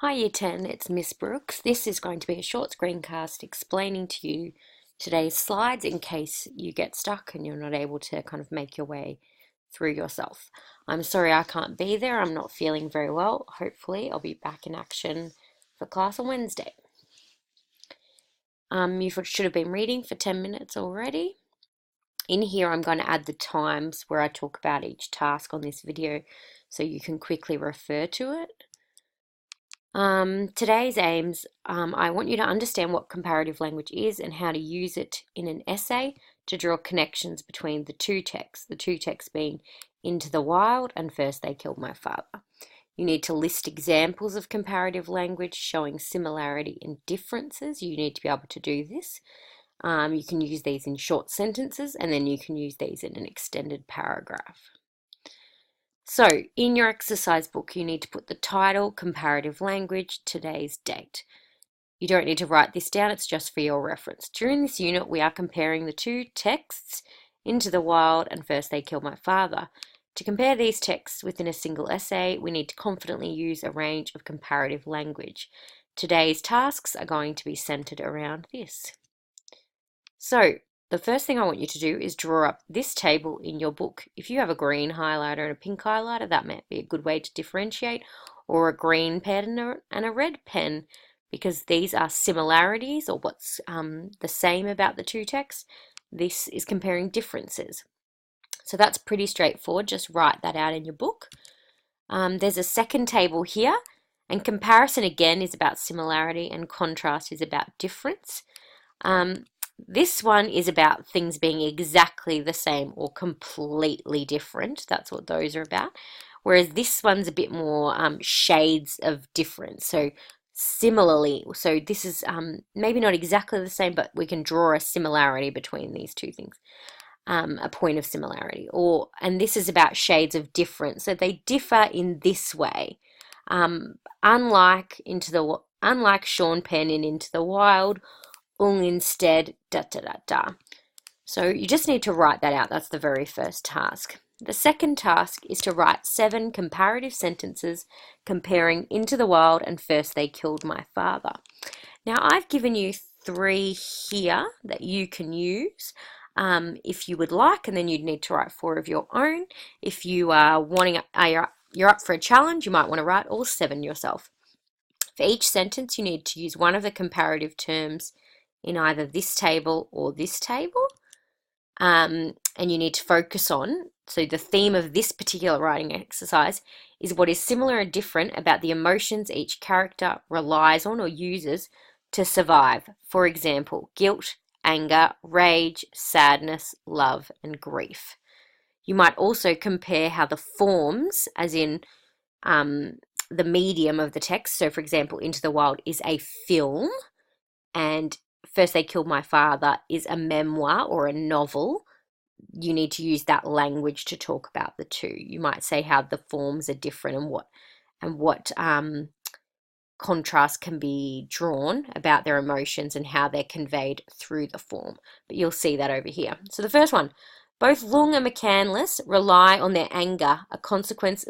Hi Year 10, it's Miss Brooks. This is going to be a short screencast explaining to you today's slides in case you get stuck and you're not able to kind of make your way through yourself. I'm sorry I can't be there, I'm not feeling very well. Hopefully I'll be back in action for class on Wednesday. You should have been reading for 10 minutes already. In here I'm going to add the times where I talk about each task on this video so you can quickly refer to it. Today's aims, I want you to understand what comparative language is and how to use it in an essay to draw connections between the two texts being Into the Wild and First They Killed My Father. You need to list examples of comparative language showing similarity and differences. You need to be able to do this. You can use these in short sentences and then you can use these in an extended paragraph. So, in your exercise book, you need to put the title, comparative language, today's date. You don't need to write this down, it's just for your reference. During this unit, we are comparing the two texts, Into the Wild and First They Killed My Father. To compare these texts within a single essay, we need to confidently use a range of comparative language. Today's tasks are going to be centered around this. So, the first thing I want you to do is draw up this table in your book. If you have a green highlighter and a pink highlighter, that might be a good way to differentiate, or a green pen and a red pen, because these are similarities or what's the same about the two texts. This is comparing differences. So that's pretty straightforward. Just write that out in your book. There's a second table here, and comparison again is about similarity and contrast is about difference. This one is about things being exactly the same or completely different. That's what those are about. Whereas this one's a bit more shades of difference. So similarly, so this is maybe not exactly the same, but we can draw a similarity between these two things. A point of similarity. And this is about shades of difference. So they differ in this way. Unlike Sean Penn in Into the Wild, instead, da da da da. So you just need to write that out. That's the very first task. The second task is to write 7 comparative sentences comparing Into the Wild and First They Killed My Father. Now I've given you 3 here that you can use if you would like, and then you'd need to write 4 of your own. If you are you're up for a challenge, you might want to write all 7 yourself. For each sentence, you need to use one of the comparative terms in either this table or this table. And you need to focus on, so the theme of this particular writing exercise is what is similar and different about the emotions each character relies on or uses to survive. For example, guilt, anger, rage, sadness, love, and grief. You might also compare how the forms, as in the medium of the text, so for example, Into the Wild is a film, and First They Killed My Father is a memoir or a novel. You need to use that language to talk about the two. You might say how the forms are different and what contrast can be drawn about their emotions and how they're conveyed through the form. But you'll see that over here. So the first one, both Lung and McCandless rely on their anger, a consequence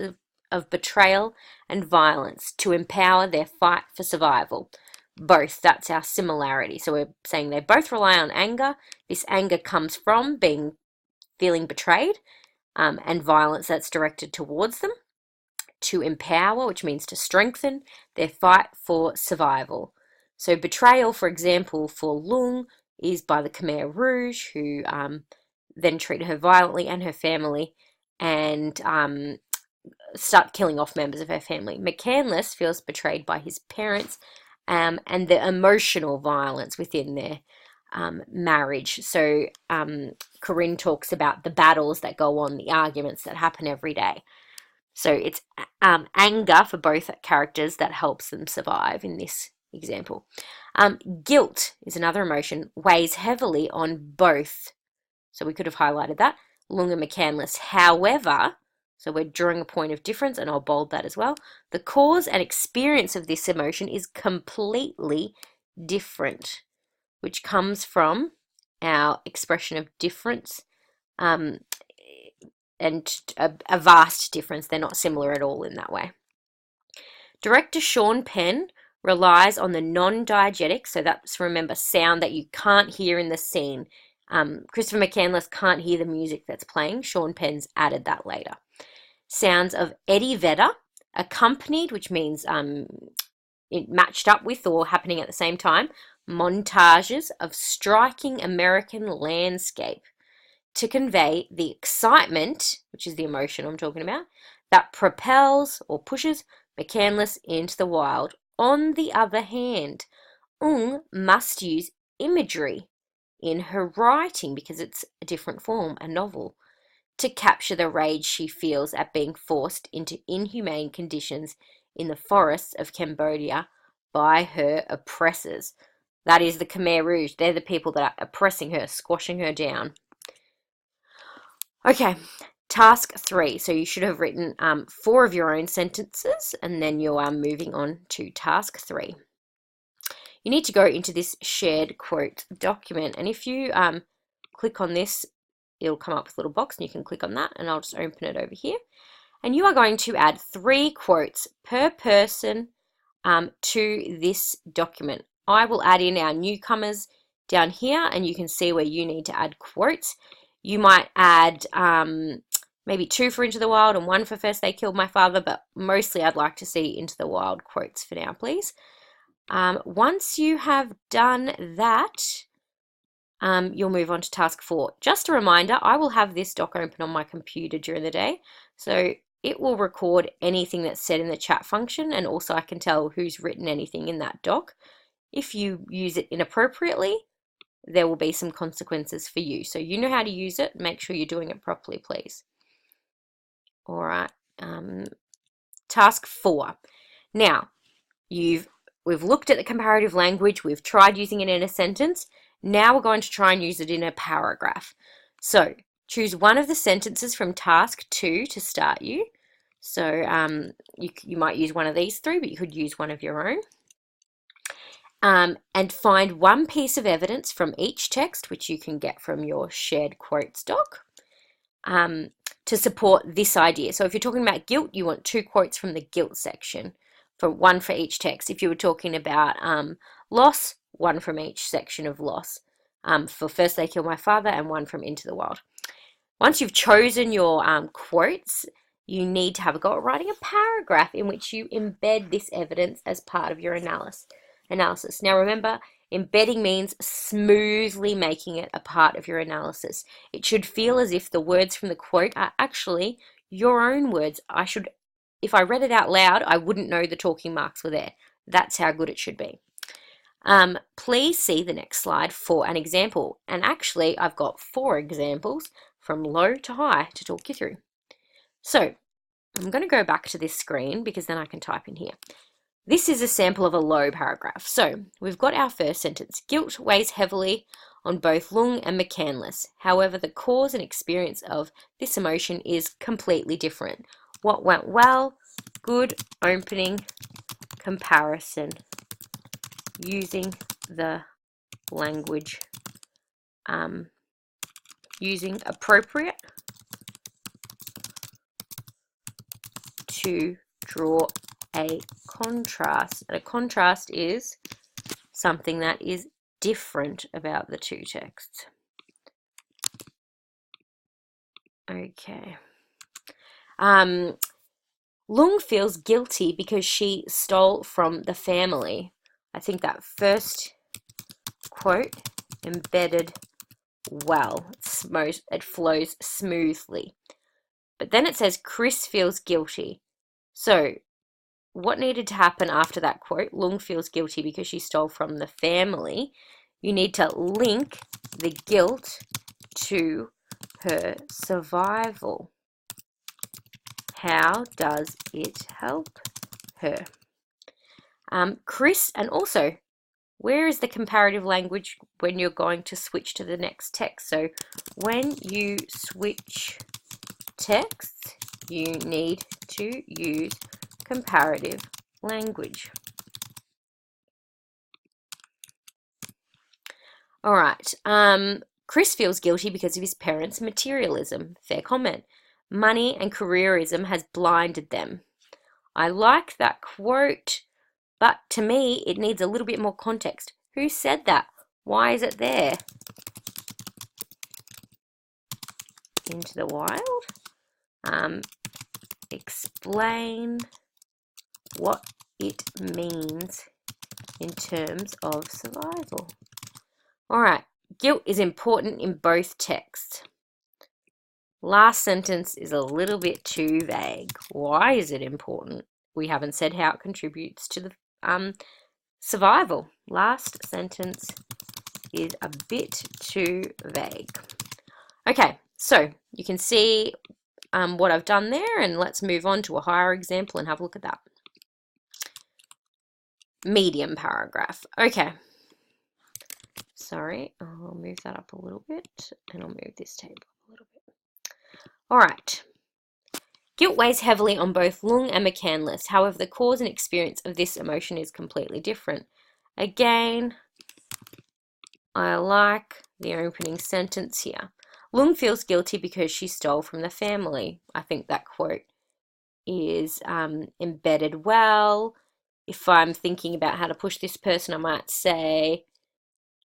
of betrayal and violence, to empower their fight for survival. Both, that's our similarity. So we're saying they both rely on anger. This anger comes from feeling betrayed, and violence that's directed towards them. To empower, which means to strengthen their fight for survival. So betrayal, for example, for Lung is by the Khmer Rouge, who then treat her violently and her family and start killing off members of her family. McCandless feels betrayed by his parents and the emotional violence within their marriage. So Corinne talks about the battles that go on, the arguments that happen every day. So it's anger for both characters that helps them survive in this example. Guilt is another emotion, weighs heavily on both. So we could have highlighted that, Lung and McCandless. However, so we're drawing a point of difference, and I'll bold that as well. The cause and experience of this emotion is completely different, which comes from our expression of difference, and a vast difference. They're not similar at all in that way. Director Sean Penn relies on the non-diegetic, so that's, remember, sound that you can't hear in the scene. Christopher McCandless can't hear the music that's playing. Sean Penn's added that later. Sounds of Eddie Vedder, accompanied, which means it matched up with or happening at the same time, montages of striking American landscape to convey the excitement, which is the emotion I'm talking about, that propels or pushes McCandless into the wild. On the other hand, Ung must use imagery in her writing because it's a different form, a novel, to capture the rage she feels at being forced into inhumane conditions in the forests of Cambodia by her oppressors. That is the Khmer Rouge. They're the people that are oppressing her, squashing her down. Okay, task 3. So you should have written 4 of your own sentences, and then you're moving on to task 3. You need to go into this shared quote document, and if you click on this, it'll come up with a little box, and you can click on that, and I'll just open it over here. And you are going to add 3 quotes per person to this document. I will add in our newcomers down here, and you can see where you need to add quotes. You might add maybe 2 for Into the Wild and 1 for First They Killed My Father, but mostly I'd like to see Into the Wild quotes for now, please. Once you have done that, you'll move on to task 4. Just a reminder, I will have this doc open on my computer during the day, so it will record anything that's said in the chat function, and also I can tell who's written anything in that doc. If you use it inappropriately, there will be some consequences for you. So you know how to use it. Make sure you're doing it properly, please. All right. Task 4. Now, we've looked at the comparative language. We've tried using it in a sentence. Now we're going to try and use it in a paragraph. So choose one of the sentences from task 2 to start you. So you might use one of these 3, but you could use one of your own. And find one piece of evidence from each text, which you can get from your shared quotes doc, to support this idea. So if you're talking about guilt, you want 2 quotes from the guilt section, one for each text. If you were talking about loss, 1 from each section of loss. For First They Killed My Father, and 1 from Into the Wild. Once you've chosen your quotes, you need to have a go at writing a paragraph in which you embed this evidence as part of your analysis. Now remember, embedding means smoothly making it a part of your analysis. It should feel as if the words from the quote are actually your own words. If I read it out loud, I wouldn't know the talking marks were there. That's how good it should be. Please see the next slide for an example. And actually, I've got 4 examples from low to high to talk you through. So I'm going to go back to this screen because then I can type in here. This is a sample of a low paragraph. So we've got our first sentence. Guilt weighs heavily on both Lung and McCandless. However, the cause and experience of this emotion is completely different. What went well? Good opening comparison using the language, using appropriate to draw a contrast. And a contrast is something that is different about the 2 texts. Okay. Lung feels guilty because she stole from the family. I think that first quote embedded well. It flows smoothly. But then it says Chris feels guilty. So what needed to happen after that quote? Lung feels guilty because she stole from the family. You need to link the guilt to her survival. How does it help her? Chris, and also, where is the comparative language when you're going to switch to the next text? So when you switch text, you need to use comparative language. All right. Chris feels guilty because of his parents' materialism. Fair comment. Money and careerism has blinded them. I like that quote, but to me, it needs a little bit more context. Who said that? Why is it there? Into the wild. Explain what it means in terms of survival. All right, guilt is important in both texts. Last sentence is a little bit too vague. Why is it important? We haven't said how it contributes to the survival. Last sentence is a bit too vague. Okay, so you can see what I've done there, and let's move on to a higher example and have a look at that. Medium paragraph. Okay. Sorry, I'll move that up a little bit, and I'll move this table up a little bit. All right. Guilt weighs heavily on both Lung and McCandless. However, the cause and experience of this emotion is completely different. Again, I like the opening sentence here. Lung feels guilty because she stole from the family. I think that quote is embedded well. If I'm thinking about how to push this person, I might say,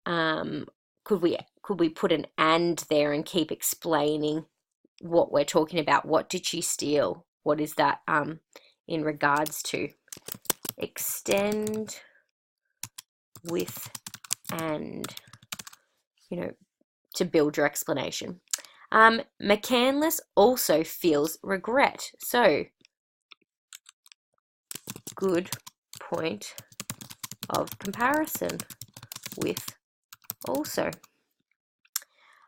could we put an and there and keep explaining what we're talking about? What did she steal? What is that in regards to? Extend with and, to build your explanation. McCandless also feels regret. So, good point of comparison with also.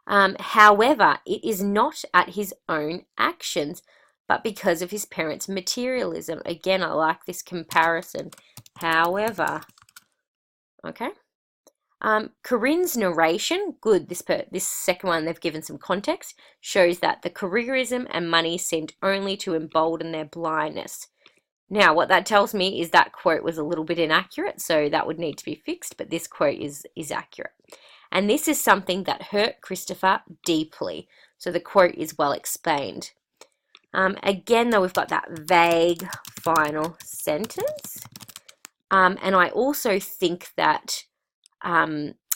However, it is not at his own actions, but because of his parents' materialism. Again, I like this comparison. However, okay. Corinne's narration, good. This second one, they've given some context, shows that the careerism and money seemed only to embolden their blindness. Now, what that tells me is that quote was a little bit inaccurate, so that would need to be fixed, but this quote is accurate. And this is something that hurt Christopher deeply. So the quote is well explained. Again, though, we've got that vague final sentence. And I also think that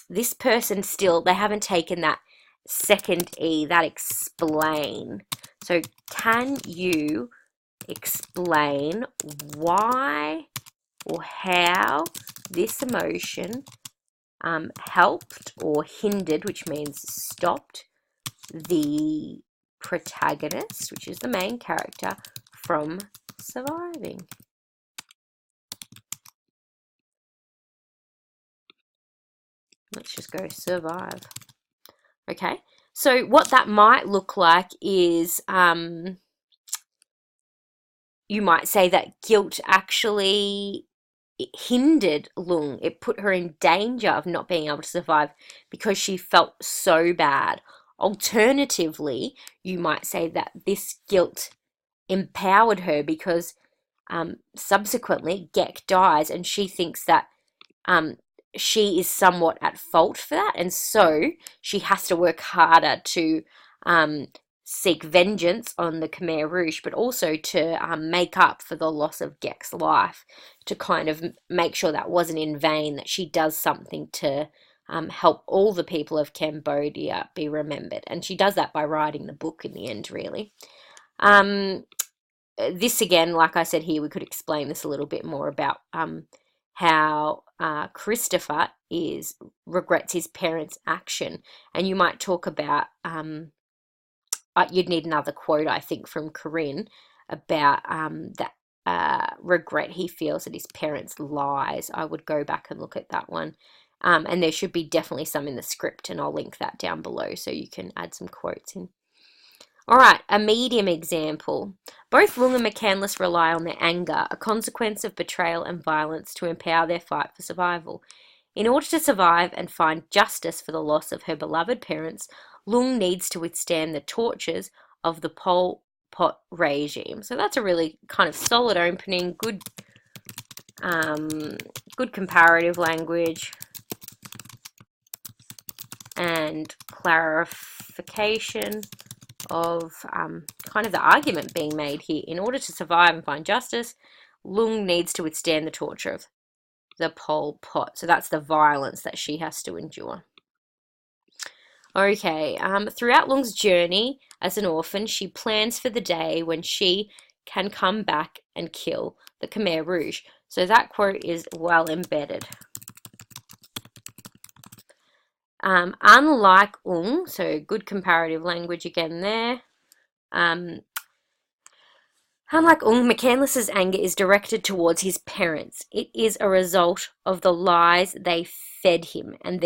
this person still, they haven't taken that second E, that explain. So can you explain why or how this emotion helped or hindered, which means stopped, the protagonist, which is the main character, from surviving? Let's just go survive. Okay, so what that might look like is you might say that guilt actually hindered Lung. It put her in danger of not being able to survive because she felt so bad. Alternatively, you might say that this guilt empowered her because subsequently Gek dies and she thinks that she is somewhat at fault for that, and so she has to work harder to seek vengeance on the Khmer Rouge, but also to make up for the loss of Gek's life, to kind of make sure that wasn't in vain, that she does something to help all the people of Cambodia be remembered. And she does that by writing the book in the end, really. This again, like I said here, we could explain this a little bit more about how Christopher regrets his parents' action. And you might talk about, you'd need another quote, I think, from Corinne about that regret he feels at his parents' lies. I would go back and look at that one. And there should be definitely some in the script, and I'll link that down below so you can add some quotes in. All right, a medium example. Both Lung and McCandless rely on their anger, a consequence of betrayal and violence, to empower their fight for survival. In order to survive and find justice for the loss of her beloved parents, Lung needs to withstand the tortures of the Pol Pot regime. So that's a really kind of solid opening, good comparative language and clarification of kind of the argument being made here. In order to survive and find justice, Lung needs to withstand the torture of the Pol Pot. So that's the violence that she has to endure. Okay, throughout Lung's journey as an orphan, she plans for the day when she can come back and kill the Khmer Rouge. So that quote is well embedded. Unlike so good comparative language again there. Unlike McCandless's anger is directed towards his parents. It is a result of the lies they fed him, and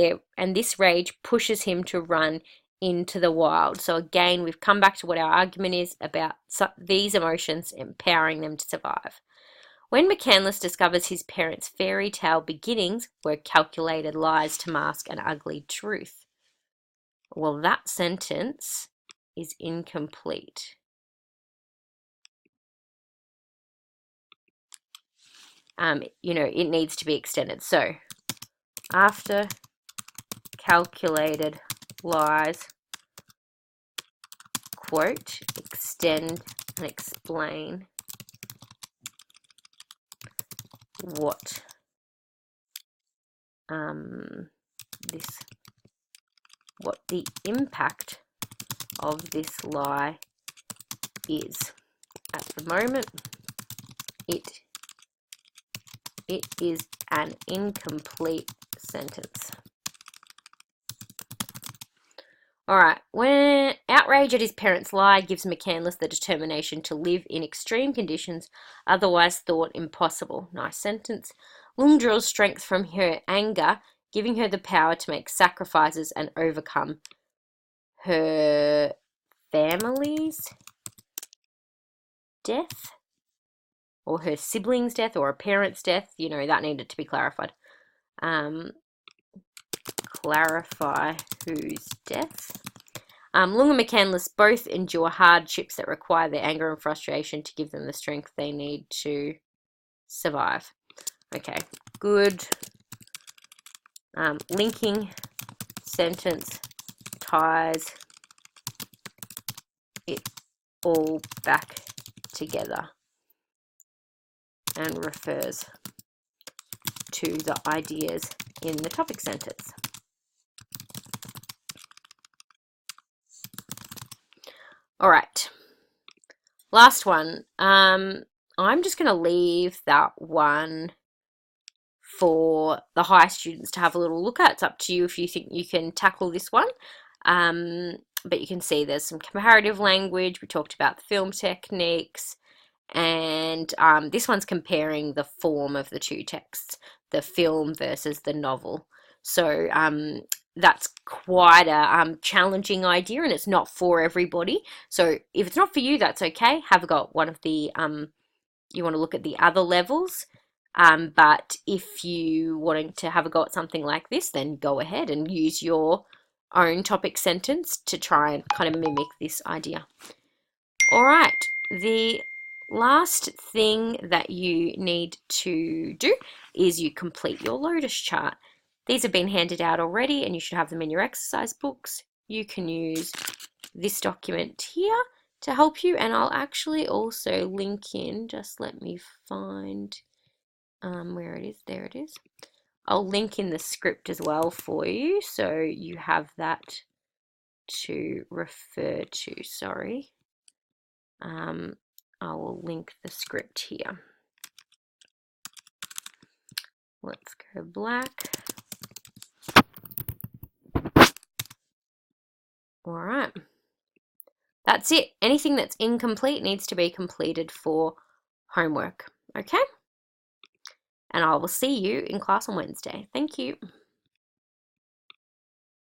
this rage pushes him to run into the wild. So again, we've come back to what our argument is about these emotions empowering them to survive. When McCandless discovers his parents' fairy tale beginnings were calculated lies to mask an ugly truth. Well, that sentence is incomplete. It needs to be extended. So, after calculated lies, quote, extend and explain what what the impact of this lie is. At the moment, it is an incomplete sentence. Alright, when outrage at his parents' lie gives McCandless the determination to live in extreme conditions otherwise thought impossible. Nice sentence. Lung draws strength from her anger, giving her the power to make sacrifices and overcome her family's death, or her sibling's death, or a parent's death. That needed to be clarified. Clarify whose death. Lung and McCandless both endure hardships that require their anger and frustration to give them the strength they need to survive. Okay, good. Linking sentence ties it all back together and refers to the ideas in the topic sentence. All right, last one. I'm just going to leave that one for the high students to have a little look at. It's up to you if you think you can tackle this one. But you can see there's some comparative language. We talked about the film techniques. And this one's comparing the form of the two texts, the film versus the novel. So that's quite a challenging idea, and it's not for everybody. So if it's not for you, that's okay. Have a go at one of the, you want to look at the other levels. But if you wanting to have a go at something like this, then go ahead and use your own topic sentence to try and kind of mimic this idea. All right, the last thing that you need to do is you complete your Lotus chart. These have been handed out already and you should have them in your exercise books. You can use this document here to help you, and I'll actually also link in, just let me find where it is. There it is. I'll link in the script as well for you so you have that to refer to. Sorry. I will link the script here. Let's go black. All right. That's it. Anything that's incomplete needs to be completed for homework. Okay? And I will see you in class on Wednesday. Thank you.